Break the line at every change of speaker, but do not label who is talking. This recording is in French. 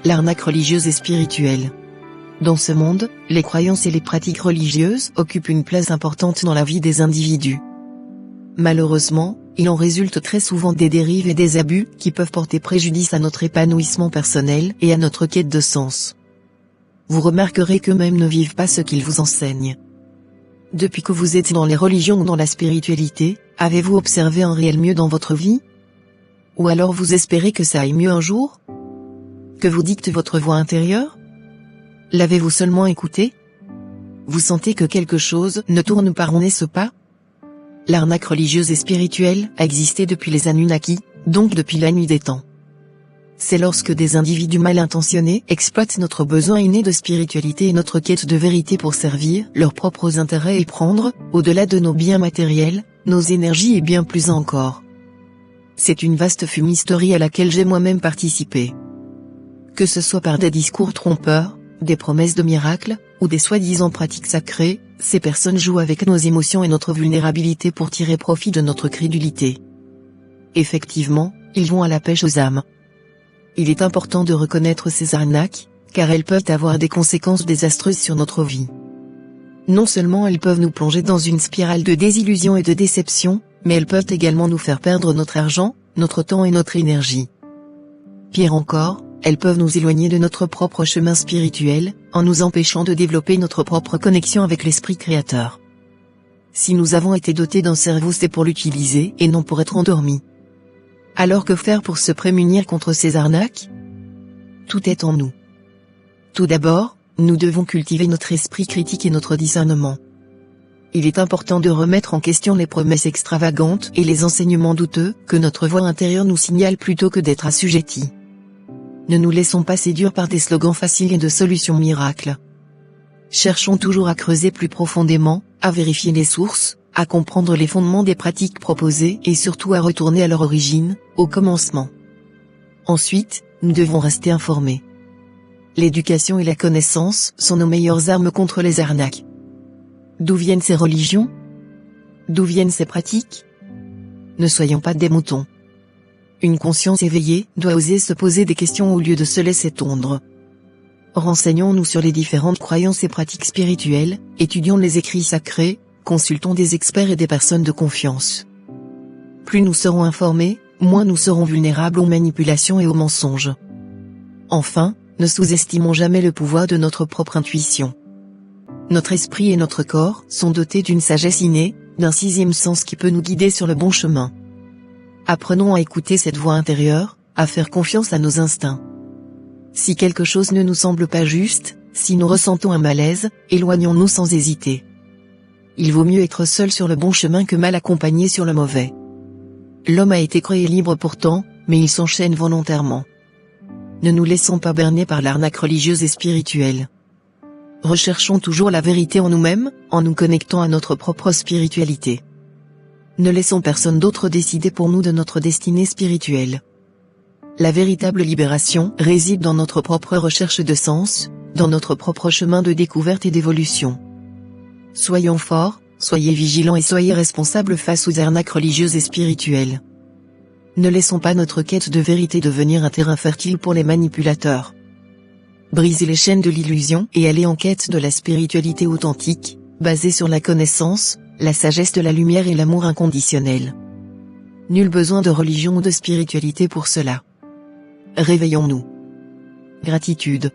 L'arnaque religieuse et spirituelle. Dans ce monde, les croyances et les pratiques religieuses occupent une place importante dans la vie des individus. Malheureusement, il en résulte très souvent des dérives et des abus qui peuvent porter préjudice à notre épanouissement personnel et à notre quête de sens. Vous remarquerez qu'eux-mêmes ne vivent pas ce qu'ils vous enseignent. Depuis que vous êtes dans les religions ou dans la spiritualité, avez-vous observé un réel mieux dans votre vie? Ou alors vous espérez que ça aille mieux un jour? Que vous dicte votre voix intérieure? L'avez-vous seulement écouté? Vous sentez que quelque chose ne tourne pas rond, n'est-ce pas? L'arnaque religieuse et spirituelle a existé depuis les Anunnaki, donc depuis la nuit des temps. C'est lorsque des individus mal intentionnés exploitent notre besoin inné de spiritualité et notre quête de vérité pour servir leurs propres intérêts et prendre, au-delà de nos biens matériels, nos énergies et bien plus encore. C'est une vaste fumisterie à laquelle j'ai moi-même participé. Que ce soit par des discours trompeurs, des promesses de miracles, ou des soi-disant pratiques sacrées, ces personnes jouent avec nos émotions et notre vulnérabilité pour tirer profit de notre crédulité. Effectivement, ils vont à la pêche aux âmes. Il est important de reconnaître ces arnaques, car elles peuvent avoir des conséquences désastreuses sur notre vie. Non seulement elles peuvent nous plonger dans une spirale de désillusion et de déception, mais elles peuvent également nous faire perdre notre argent, notre temps et notre énergie. Pire encore, elles peuvent nous éloigner de notre propre chemin spirituel, en nous empêchant de développer notre propre connexion avec l'esprit créateur. Si nous avons été dotés d'un cerveau, c'est pour l'utiliser et non pour être endormis. Alors que faire pour se prémunir contre ces arnaques? Tout est en nous. Tout d'abord, nous devons cultiver notre esprit critique et notre discernement. Il est important de remettre en question les promesses extravagantes et les enseignements douteux que notre voix intérieure nous signale plutôt que d'être assujettis. Ne nous laissons pas séduire par des slogans faciles et de solutions miracles. Cherchons toujours à creuser plus profondément, à vérifier les sources, à comprendre les fondements des pratiques proposées et surtout à retourner à leur origine, au commencement. Ensuite, nous devons rester informés. L'éducation et la connaissance sont nos meilleures armes contre les arnaques. D'où viennent ces religions? D'où viennent ces pratiques? Ne soyons pas des moutons. Une conscience éveillée doit oser se poser des questions au lieu de se laisser tondre. Renseignons-nous sur les différentes croyances et pratiques spirituelles, étudions les écrits sacrés, consultons des experts et des personnes de confiance. Plus nous serons informés, moins nous serons vulnérables aux manipulations et aux mensonges. Enfin, ne sous-estimons jamais le pouvoir de notre propre intuition. Notre esprit et notre corps sont dotés d'une sagesse innée, d'un sixième sens qui peut nous guider sur le bon chemin. Apprenons à écouter cette voix intérieure, à faire confiance à nos instincts. Si quelque chose ne nous semble pas juste, si nous ressentons un malaise, éloignons-nous sans hésiter. Il vaut mieux être seul sur le bon chemin que mal accompagné sur le mauvais. L'homme a été créé libre pourtant, mais il s'enchaîne volontairement. Ne nous laissons pas berner par l'arnaque religieuse et spirituelle. Recherchons toujours la vérité en nous-mêmes, en nous connectant à notre propre spiritualité. Ne laissons personne d'autre décider pour nous de notre destinée spirituelle. La véritable libération réside dans notre propre recherche de sens, dans notre propre chemin de découverte et d'évolution. Soyons forts, soyez vigilants et soyez responsables face aux arnaques religieuses et spirituelles. Ne laissons pas notre quête de vérité devenir un terrain fertile pour les manipulateurs. Brisez les chaînes de l'illusion et allez en quête de la spiritualité authentique, basée sur la connaissance, la sagesse de la lumière et l'amour inconditionnel. Nul besoin de religion ou de spiritualité pour cela. Réveillons-nous. Gratitude.